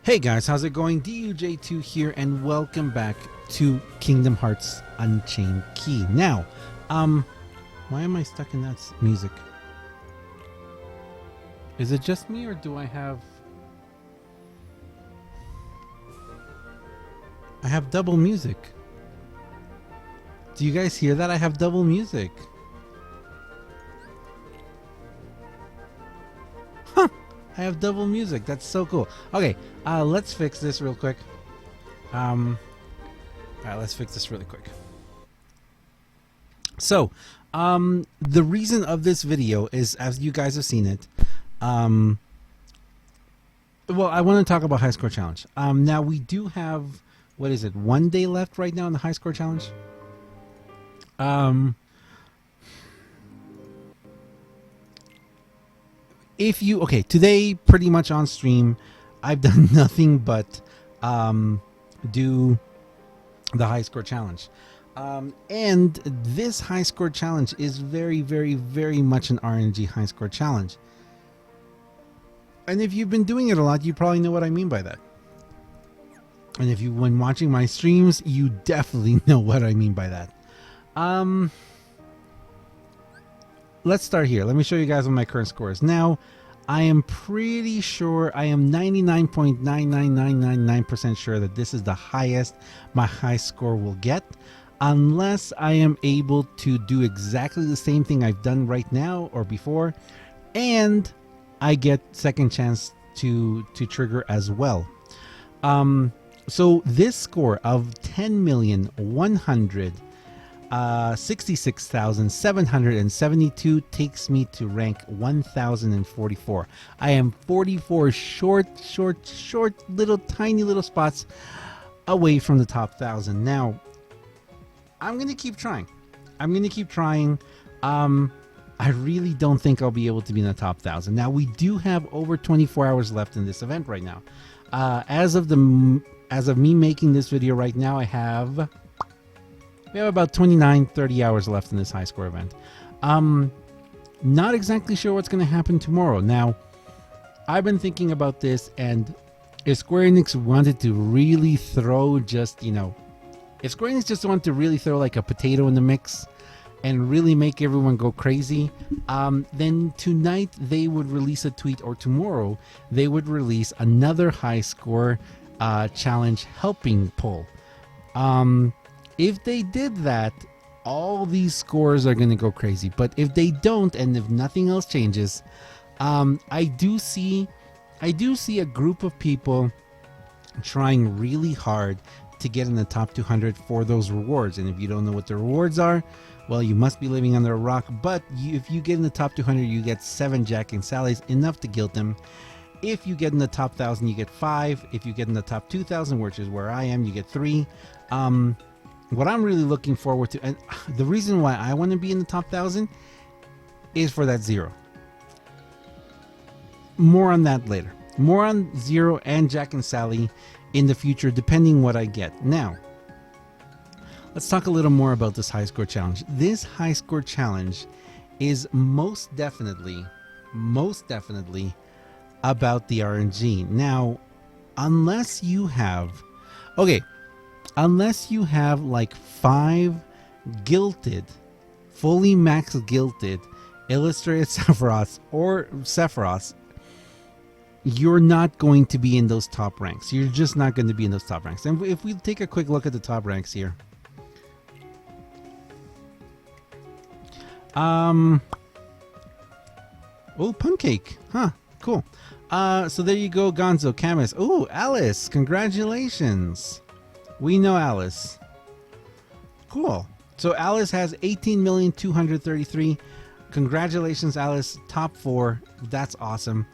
Hey guys, how's it going? DUJ2 here, and welcome back to Kingdom Hearts Unchained Key. Now, why am I stuck in that music? Is it just me, or do I have double music? Do you guys hear that? I have double music. Huh! I have double music. That's so cool. Okay, let's fix this real quick. Alright, let's fix this really quick. So, the reason of this video is, as you guys have seen it, well, I want to talk about High Score Challenge. Now, we do have, what is it, 1 day left right now in the High Score Challenge? Today, pretty much on stream, I've done nothing but do the High Score Challenge. And this High Score Challenge is very, very, very much an RNG High Score Challenge. And if you've been doing it a lot, you probably know what I mean by that. And if you've been watching my streams, you definitely know what I mean by that. Let's start here. Let me show you guys what my current score is. Now, I am pretty sure, I am 99.99999% sure that this is the highest my high score will get, unless I am able to do exactly the same thing I've done right now or before, and I get second chance to trigger as well. So this score of 10,166,772 takes me to rank 1044. I am 44 short little tiny little spots away from the top 1,000. Now, I'm going to keep trying. I really don't think I'll be able to be in the top 1,000. Now, we do have over 24 hours left in this event right now. As of me making this video right now, we have about 29-30 hours left in this high score event. Not exactly sure what's going to happen tomorrow. Now, I've been thinking about this, and if Square Enix wanted to really throw if Square Enix just wanted to really throw like a potato in the mix and really make everyone go crazy, then tonight they would release a tweet, or tomorrow they would release another high score challenge helping poll. If they did that, all these scores are going to go crazy. But if they don't, and if nothing else changes, I do see a group of people trying really hard to get in the top 200 for those rewards. And if you don't know what the rewards are, well, you must be living under a rock. But if you get in the top 200, you get 7 Jack and Sally's, enough to guilt them. If you get in the top 1,000, you get 5. If you get in the top 2,000, which is where I am, you get 3. What I'm really looking forward to, and the reason why I want to be in the top 1,000 is for that 0. More on that later. More on 0 and Jack and Sally in the future, depending what I get. Now, let's talk a little more about this high score challenge. This high score challenge is most definitely about the RNG. Now, unless you have like 5 gilted, fully max gilted illustrated Sephiroths, you're not going to be in those top ranks. You're just not going to be in those top ranks. And if we take a quick look at the top ranks here, oh, Puncake, huh? Cool. So there you go, Gonzo, Camus. Oh, Alice, congratulations. We know Alice. Cool. So Alice has 18,233,000. Congratulations, Alice. Top 4. That's awesome.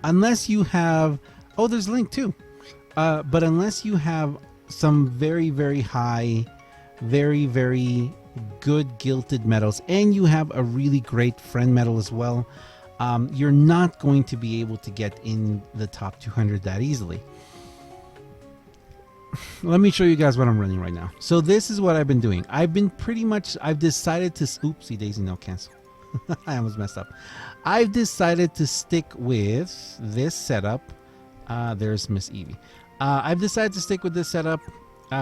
Unless you have, oh, there's Link too. But unless you have some very, very high, very, very good gilted medals, and you have a really great friend medal as well, you're not going to be able to get in the top 200 that easily. Let me show you guys what I'm running right now. So this is what I've been doing. I've decided to, oopsie daisy, no, cancel. I almost messed up. I've decided to stick with this setup There's Miss Evie. I've decided to stick with this setup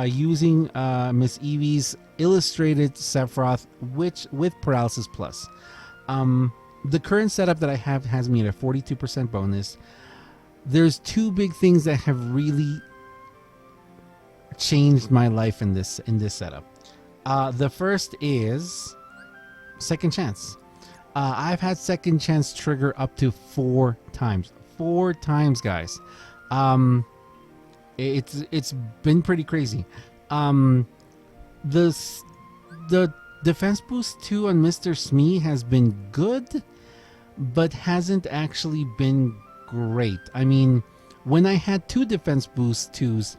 using Miss Evie's illustrated Sephiroth, which with Paralysis Plus. The current setup that I have has me at a 42% bonus. There's two big things that have really changed my life in this setup. The first is Second Chance. I've had Second Chance trigger up to 4 times. 4 times, guys. It's been pretty crazy. The defense boost 2 on Mr. Smee has been good, but hasn't actually been great. I mean, when I had 2 defense boost 2s,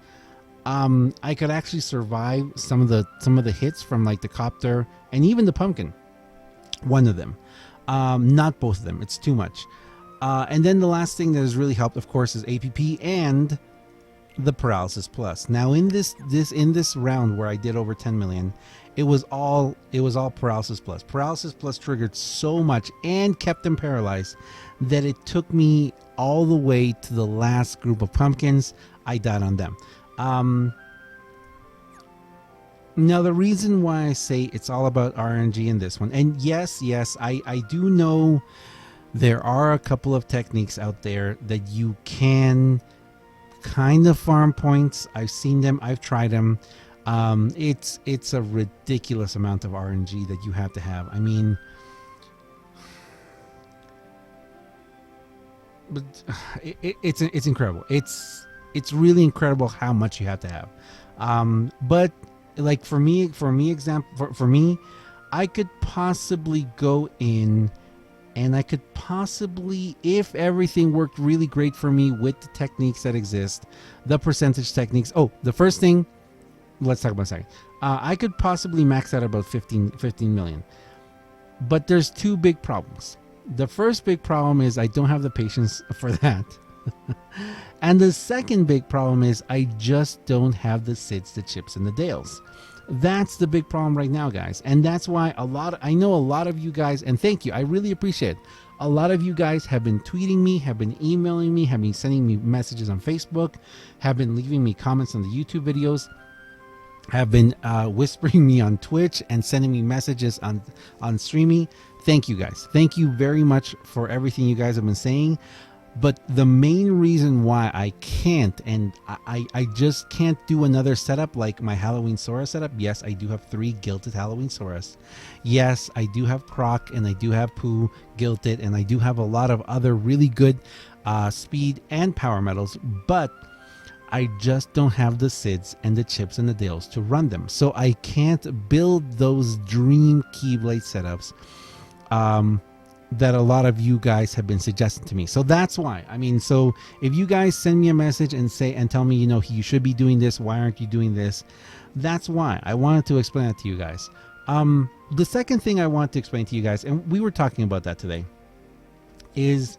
I could actually survive some of the hits from like the copter and even the pumpkin. One of them, not both of them. It's too much. And then the last thing that has really helped, of course, is APP and the Paralysis Plus. Now in this round where I did over 10 million, it was all Paralysis Plus. Paralysis Plus triggered so much and kept them paralyzed that it took me all the way to the last group of pumpkins. I died on them. Now the reason why I say it's all about RNG in this one, and yes, I do know there are a couple of techniques out there that you can kind of farm points. I've seen them, I've tried them. It's a ridiculous amount of RNG that you have to have. I mean, but it's incredible. It's really incredible how much you have to have. But like for me, I could possibly go in and I could possibly, if everything worked really great for me with the techniques that exist, the percentage techniques. Oh, the first thing, let's talk about a second. I could possibly max out about 15 million. But there's 2 big problems. The first big problem is I don't have the patience for that. And the second big problem is I just don't have the Sids, the Chips, and the Dales. That's the big problem right now, guys. And that's why I know a lot of you guys, and thank you, I really appreciate it. A lot of you guys have been tweeting me, have been emailing me, have been sending me messages on Facebook, have been leaving me comments on the YouTube videos, have been whispering me on Twitch and sending me messages on Streamy. Thank you guys. Thank you very much for everything you guys have been saying. But the main reason why I can't, and I just can't do another setup like my Halloween Sora setup. Yes, I do have 3 Gilted Halloween Soras. Yes, I do have Croc, and I do have Pooh Gilted, and I do have a lot of other really good speed and power medals. But I just don't have the Sids and the Chips and the Dales to run them. So I can't build those dream Keyblade setups that a lot of you guys have been suggesting to me. So that's why. I mean, so if you guys send me a message and tell me, you know, you should be doing this, why aren't you doing this? That's why I wanted to explain that to you guys. The second thing I want to explain to you guys, and we were talking about that today, is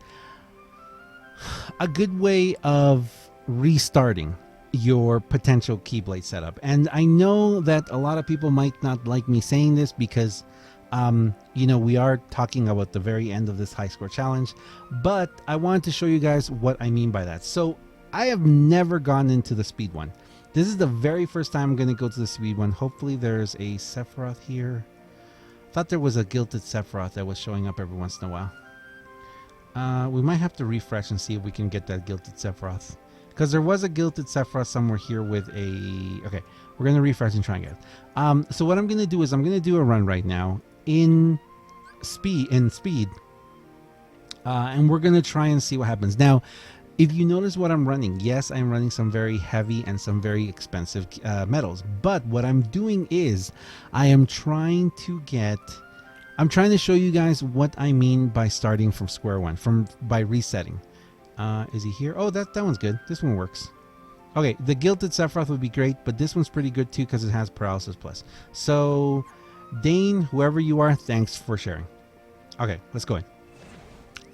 a good way of restarting your potential Keyblade setup. And I know that a lot of people might not like me saying this because you know, we are talking about the very end of this high score challenge, but I wanted to show you guys what I mean by that. So I have never gone into the speed one. This is the very first time I'm going to go to the speed one. Hopefully there's a Sephiroth here. I thought there was a Gilted Sephiroth that was showing up every once in a while. We might have to refresh and see if we can get that Gilted Sephiroth, because there was a Gilted Sephiroth somewhere here with a... Okay, we're going to refresh and try and get it. So what I'm going to do is I'm going to do a run right now in speed, and we're going to try and see what happens. Now, if you notice what I'm running, yes, I'm running some very heavy and some very expensive metals, but what I'm doing is I am trying to show you guys what I mean by starting from square one, by resetting. Is he here? Oh, that one's good. This one works. Okay, the Gilted Sephiroth would be great, but this one's pretty good too because it has Paralysis Plus. So Dane, whoever you are, thanks for sharing. Okay, let's go in.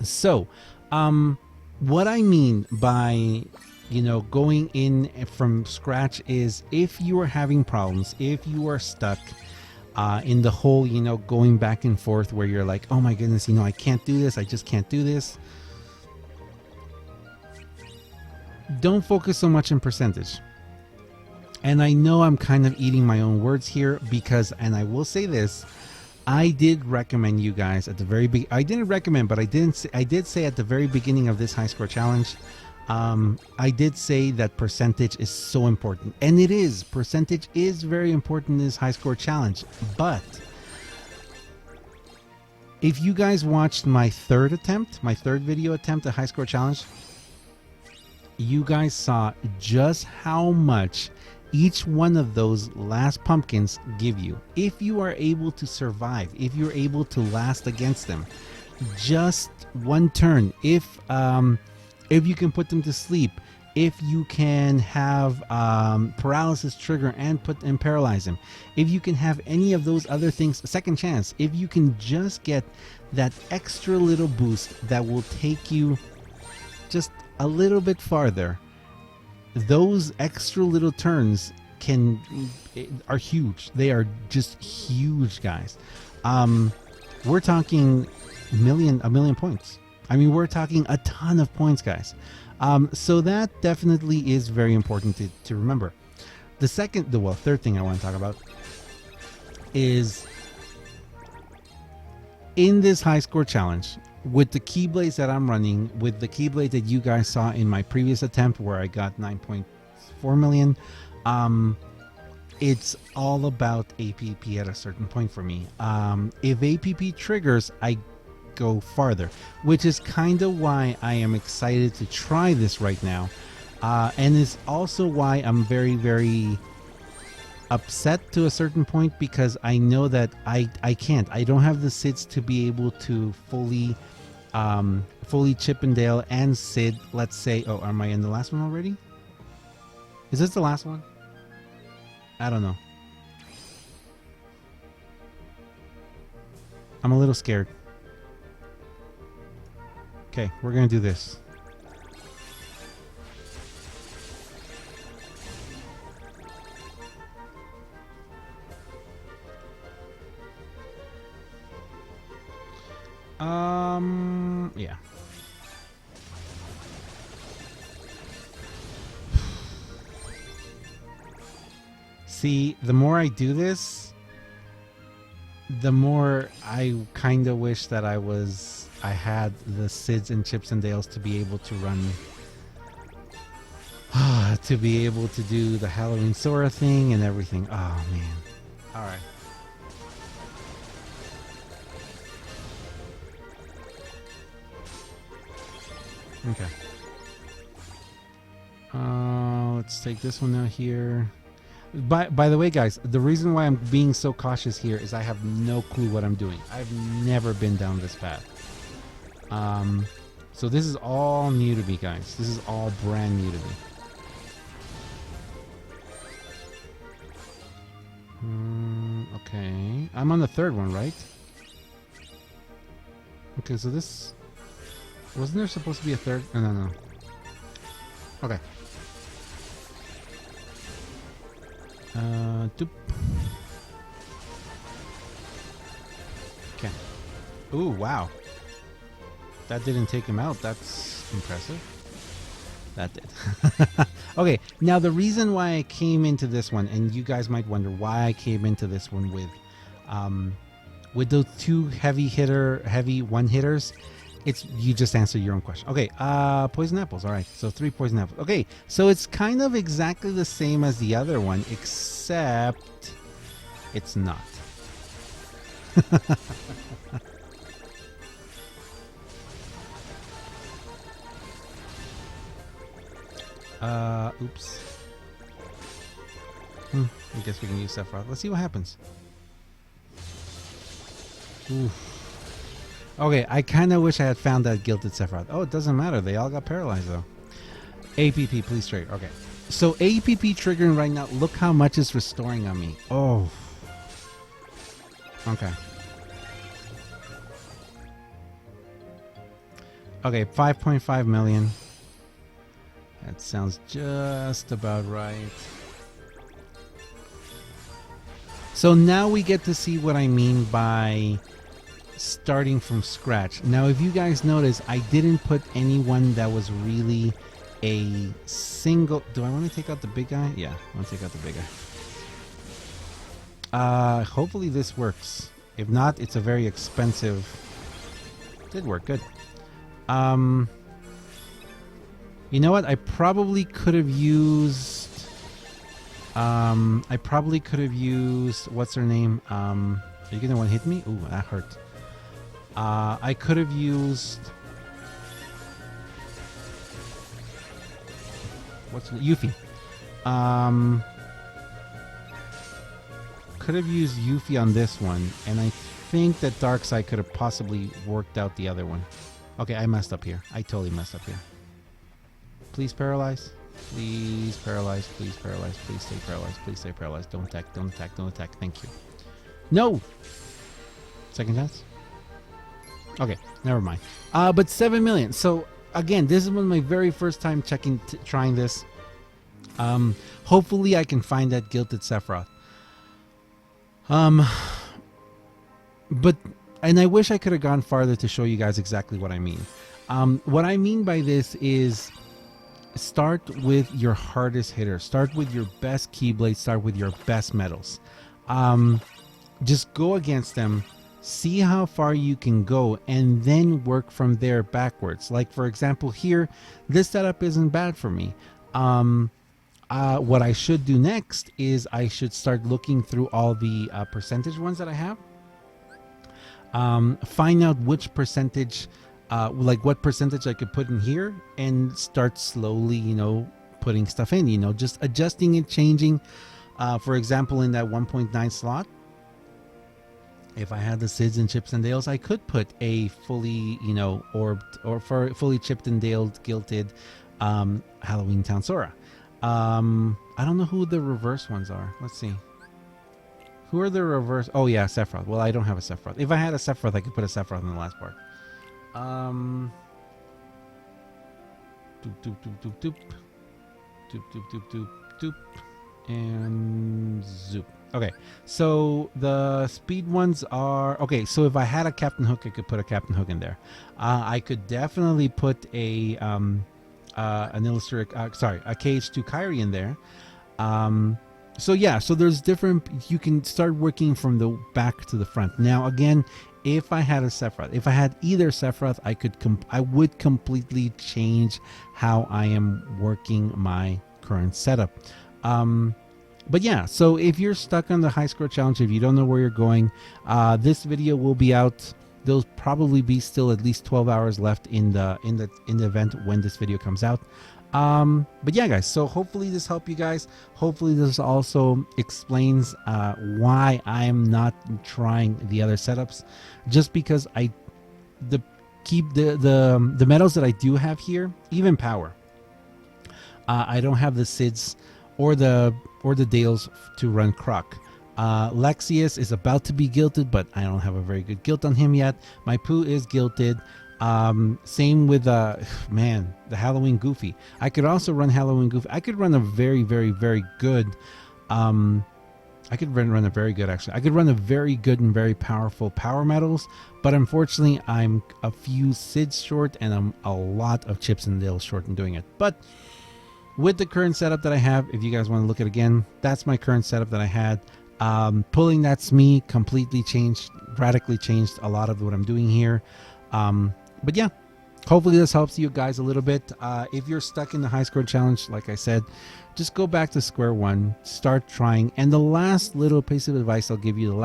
So, what I mean by, you know, going in from scratch is if you are having problems, if you are stuck in the whole, you know, going back and forth where you're like, oh my goodness, you know, I can't do this, I just can't do this. don't focus so much on percentage. And I know I'm kind of eating my own words here because, and I will say this, I did recommend you guys at the very I didn't recommend, but I did say at the very beginning of this high score challenge, I did say that percentage is so important, and it is. Percentage is very important in this high score challenge. But if you guys watched my third video attempt at high score challenge, you guys saw just how much each one of those last pumpkins give you. If you are able to survive, if you're able to last against them, just one turn, if you can put them to sleep, if you can have paralysis trigger and paralyze them, if you can have any of those other things, second chance, if you can just get that extra little boost that will take you just a little bit farther, those extra little turns are huge. They are just huge, guys. We're talking a million points. I mean, we're talking a ton of points, guys. So that definitely is very important to remember. The third thing I want to talk about is in this high score challenge, with the keyblades that I'm running, with the keyblade that you guys saw in my previous attempt where I got 9.4 million, it's all about APP at a certain point for me. If APP triggers, I go farther, which is kind of why I am excited to try this right now, and it's also why I'm very, very upset to a certain point, because I know that I don't have the SIDs to be able to fully Chip and Dale and Sid. Let's say, oh, am I in the last one already? Is this the last one? I don't know. I'm a little scared. Okay, we're gonna do this. Yeah. See, the more I do this, the more I kind of wish that I had the Sids and Chips and Dales to be able to run, to be able to do the Halloween Sora thing and everything. Oh man. All right. Okay. Let's take this one out here. By the way, guys, the reason why I'm being so cautious here is I have no clue what I'm doing. I've never been down this path. So this is all new to me, guys. This is all brand new to me. Okay. I'm on the third one, right? Okay, so this... Wasn't there supposed to be a third? No. Okay. Doop. Okay. Ooh, wow. That didn't take him out. That's impressive. That did. Okay, now the reason why I came into this one, and you guys might wonder why I came into this one with those two heavy one hitters, it's, you just answer your own question. Okay, poison apples. All right, so 3 poison apples. Okay, so it's kind of exactly the same as the other one, except it's not. Oops. I guess we can use Sephiroth. Let's see what happens. Oof. Okay, I kind of wish I had found that gilded Sephiroth. Oh, it doesn't matter. They all got paralyzed, though. APP, please trigger. Okay. So, APP triggering right now. Look how much it's restoring on me. Oh. Okay. Okay, 5.5 million. That sounds just about right. So now we get to see what I mean by starting from scratch. Now, if you guys notice, I didn't put anyone that was really a single... Do I want to take out the big guy? Yeah, I want to take out the big guy. Hopefully this works. If not, it's a very expensive... Did work, good. You know what? I probably could have used... What's her name? Are you gonna one hit me? Ooh, that hurt. I could have used... What's Yuffie? Could have used Yuffie on this one, and I think that Darkseid could have possibly worked out the other one. Okay, I messed up here. I totally messed up here. Please paralyze. Please paralyze. Please paralyze. Please stay paralyzed. Please stay paralyzed. Don't attack. Don't attack. Don't attack. Thank you. No! Second chance? Okay, never mind. But 7 million. So, again, this is one of my very first time trying this. Hopefully I can find that Gilded Sephiroth. But, and I wish I could have gone farther to show you guys exactly what I mean. What I mean by this is start with your hardest hitter. Start with your best Keyblade. Start with your best metals. Just go against them. See how far you can go and then work from there backwards. Like, for example, here, this setup isn't bad for me. What I should do next is I should start looking through all the percentage ones that I have. Find out which percentage, like what percentage I could put in here, and start slowly, you know, putting stuff in, you know, just adjusting and changing. For example, in that 1.9 slot, if I had the Sids and Chips and Dales, I could put a fully, you know, orbed or for fully chipped and daled, gilded Halloween Town Sora. I don't know who the reverse ones are. Let's see. Who are the reverse? Oh yeah, Sephiroth. Well, I don't have a Sephiroth. If I had a Sephiroth, I could put a Sephiroth in the last part. Doop doop doop doop doop. Doop doop doop doop doop. And zoop. Okay, so the speed ones are... Okay, so if I had a Captain Hook, I could put a Captain Hook in there. I could definitely put a an illustrator... sorry, a KH2 Kyrie in there. So yeah, so there's different... You can start working from the back to the front. Now, again, if I had a Sephiroth, if I had either Sephiroth, I would completely change how I am working my current setup. But yeah, so if you're stuck on the high score challenge, if you don't know where you're going, this video will be out. There'll probably be still at least 12 hours left in the event when this video comes out. But yeah, guys, so hopefully this helped you guys. Hopefully this also explains why I'm not trying the other setups, just because the medals that I do have here, even power, I don't have the Sids or the Dales to run Croc. Lexius is about to be gilded, but I don't have a very good gilt on him yet. My Pooh is gilded. Same with man, the Halloween Goofy. I could also run Halloween Goofy. I could run a very, very, very good I could run a very good, actually. I could run a very good and very powerful power metals, but unfortunately I'm a few Sids short and I'm a lot of Chips and Dales short in doing it. But with the current setup that I have, if you guys want to look at it again, that's my current setup that I had. Pulling that Smee completely changed, radically changed a lot of what I'm doing here. But yeah, hopefully this helps you guys a little bit. If you're stuck in the high score challenge, like I said, just go back to square one, start trying. And the last little piece of advice I'll give you, the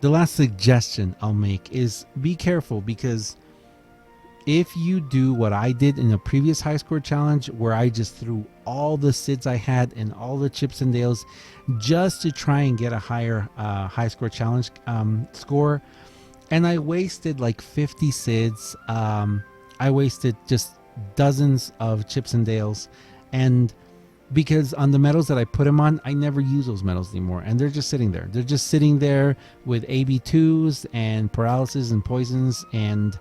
last suggestion I'll make is be careful, because if you do what I did in a previous high score challenge, where I just threw all the Sids I had and all the Chips and Dales just to try and get a higher high score challenge score, and I wasted like 50 Sids, I wasted just dozens of Chips and Dales, and because on the medals that I put them on, I never use those medals anymore, and they're just sitting there. They're just sitting there with AB2s and paralysis and poisons and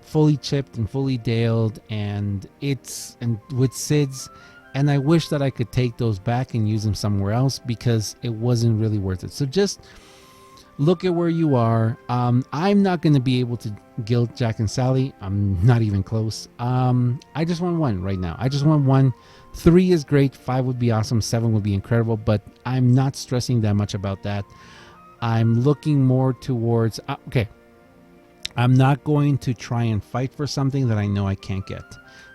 fully chipped and fully daled, and with Sids, and I wish that I could take those back and use them somewhere else, because it wasn't really worth it. So just look at where you are. I'm not going to be able to guilt Jack and Sally. I'm not even close. I just want 1 right now. I just want 1. 3 is great. 5 would be awesome. 7 would be incredible, but I'm not stressing that much about that. I'm looking more towards, okay, I'm not going to try and fight for something that I know I can't get.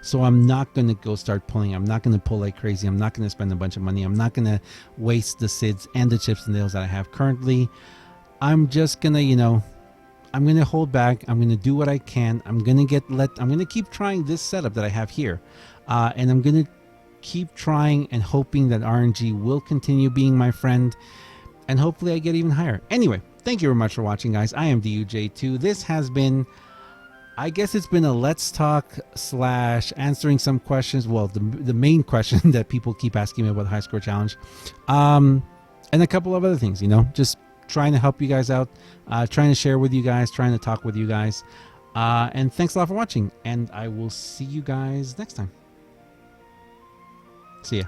So I'm not going to go start pulling. I'm not going to pull like crazy. I'm not going to spend a bunch of money. I'm not going to waste the SIDS and the chips and nails that I have currently. I'm just going to, I'm going to hold back. I'm going to do what I can. I'm going to keep trying this setup that I have here. And I'm going to keep trying and hoping that RNG will continue being my friend. And hopefully I get even higher. Anyway, thank you very much for watching, guys. I am DUJ2. This has been, I guess it's been a let's talk / answering some questions. Well, the main question that people keep asking me about the high score challenge. And a couple of other things, just trying to help you guys out, trying to share with you guys, trying to talk with you guys. And thanks a lot for watching. And I will see you guys next time. See ya.